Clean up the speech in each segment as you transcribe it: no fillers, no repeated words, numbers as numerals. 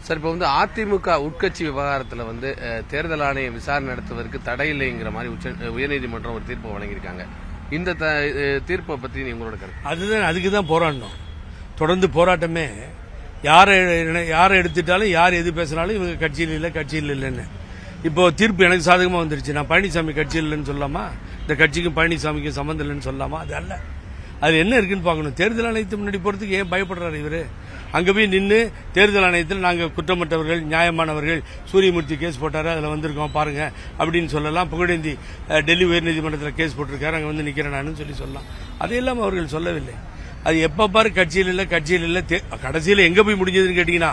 Sir, இப்போ அதிமுக உட்கட்சி விவகாரத்தில் தேர்தல் ஆணையம் விசாரணை நடத்துவதற்கு தடை இல்லைங்கிற மாதிரி உயர்நீதிமன்றம் ஒரு தீர்ப்பு வழங்கியிருக்காங்க. இந்த தீர்ப்பை பற்றி உங்களோட கருத்து? அதுதான், அதுக்கு தான் போராடணும். தொடர்ந்து போராட்டமே. யாரை எடுத்துட்டாலும், யார் எது பேசினாலும் இவங்க கட்சியில் இல்லைன்னு. இப்போ தீர்ப்பு எனக்கு சாதகமாக வந்துருச்சு. நான் பழனிசாமி கட்சியில் இல்லைன்னு சொல்லாமா? இந்த கட்சிக்கும் பழனிசாமிக்கும் சம்மந்தம் இல்லைன்னு சொல்லாமா? அது அல்ல. அது என்ன இருக்குன்னு பார்க்கணும். தேர்தல் ஆணையத்தை முன்னாடி போறதுக்கு ஏன் பயப்படுறாரு இவரு? அங்க போய் நின்று தேர்தல் ஆணையத்தில் நாங்கள் குற்றமற்றவர்கள், நியாயமானவர்கள், சூரியமூர்த்தி கேஸ் போட்டாரு, அதில் வந்திருக்கோம் பாருங்க அப்படின்னு சொல்லலாம். புகழேந்தி டெல்லி உயர்நீதிமன்றத்தில் கேஸ் போட்டிருக்காரு, அங்கே வந்து நிக்கிறேன் நான் சொல்லி சொல்லலாம். அதையெல்லாம் அவர்கள் சொல்லவில்லை. அது எப்ப பாரு கட்சியில் இல்ல கடைசியில் எங்க போய் முடிஞ்சதுன்னு கேட்டீங்கன்னா,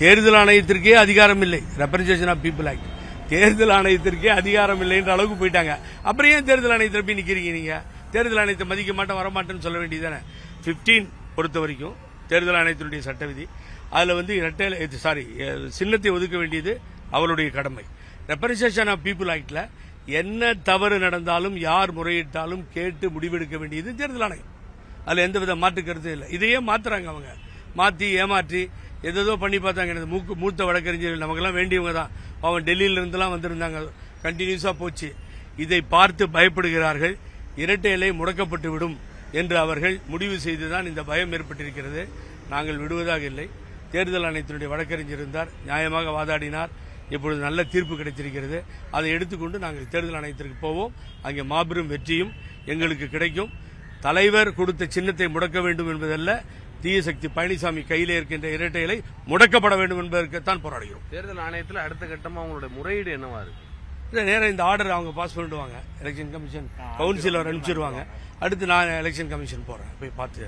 தேர்தல் ஆணையத்திற்கே அதிகாரம் இல்லை. Representation of people act. தேர்தல் ஆணையத்திற்கே அதிகாரம் இல்லைன்ற அளவுக்கு போயிட்டாங்க. அப்புறம் ஏன் தேர்தல் ஆணையத்தில் போய் நிக்கிறீங்க? நீங்க தேர்தல் ஆணையத்தை மதிக்க மாட்டேன், வரமாட்டேன்னு சொல்ல வேண்டியதானே. 15 பொறுத்த வரைக்கும் தேர்தல் ஆணையத்தினுடைய சட்ட விதி, அதுல சின்னத்தை ஒதுக்க வேண்டியது அவருடைய கடமை. ரெப்ரசன்டேஷன் ஆஃப் பீப்புள் ஆக்ட்ல என்ன தவறு நடந்தாலும், யார் முறையிட்டாலும் கேட்டு முடிவெடுக்க வேண்டியது தேர்தல் ஆணையம். அதுல எந்தவித மாற்று கருத்தும் இல்லை. இதையே மாத்துறாங்க அவங்க. மாத்தி ஏமாற்றி ஏதோ பண்ணி பார்த்தாங்க. மூத்த வழக்கறிஞர்கள் நமக்கெல்லாம் வேண்டியவங்க தான். அவன் டெல்லியில இருந்தெல்லாம் வந்திருந்தாங்க. கண்டினியூஸா போச்சு. இதை பார்த்து பயப்படுகிறார்கள். இரட்டை இலை முடக்கப்பட்டு விடும் என்று அவர்கள் முடிவு செய்துதான் இந்த பயம் ஏற்பட்டிருக்கிறது. நாங்கள் விடுவதாக இல்லை. தேர்தல் ஆணையத்தினுடைய வழக்கறிஞர் இருந்தார், நியாயமாக வாதாடினார். இப்பொழுது நல்ல தீர்ப்பு கிடைத்திருக்கிறது. அதை எடுத்துக்கொண்டு நாங்கள் தேர்தல் ஆணையத்திற்கு போவோம். அங்கே மாபெரும் வெற்றியும் எங்களுக்கு கிடைக்கும். தலைவர் கொடுத்த சின்னத்தை முடக்க வேண்டும் என்பதல்ல, தீய சக்தி பழனிசாமி கையிலே இருக்கின்ற இரட்டை இலை முடக்கப்பட வேண்டும் என்பதற்குத்தான் போராடுகிறோம். தேர்தல் ஆணையத்தில் அடுத்த கட்டமாக அவங்களுடைய முறையீடு என்னவா இருக்கு? நேரம் இந்த ஆர்டர் அவங்க பாஸ் பண்ணிடுவாங்க. எலெக்ஷன் கமிஷன் கவுன்சிலர் அனுப்பிச்சிருவாங்க. அடுத்து நான் எலெக்ஷன் கமிஷன் போறேன், போய் பார்த்து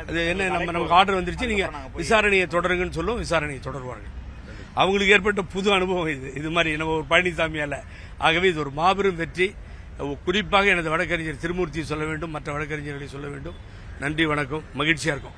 அது என்ன நமக்கு ஆர்டர் வந்துருச்சு, நீங்க விசாரணையை தொடருங்கன்னு சொல்லுவோம். விசாரணையை தொடருவாங்க. அவங்களுக்கு ஏற்பட்ட புது அனுபவம் இது மாதிரி நம்ம ஒரு பழனிசாமியால. ஆகவே இது ஒரு மாபெரும் வெற்றி. குறிப்பாக எனது வழக்கறிஞர் திருமூர்த்தி சொல்ல வேண்டும், மற்ற வழக்கறிஞர்களை சொல்ல வேண்டும். நன்றி, வணக்கம், மகிழ்ச்சியா இருக்கும்.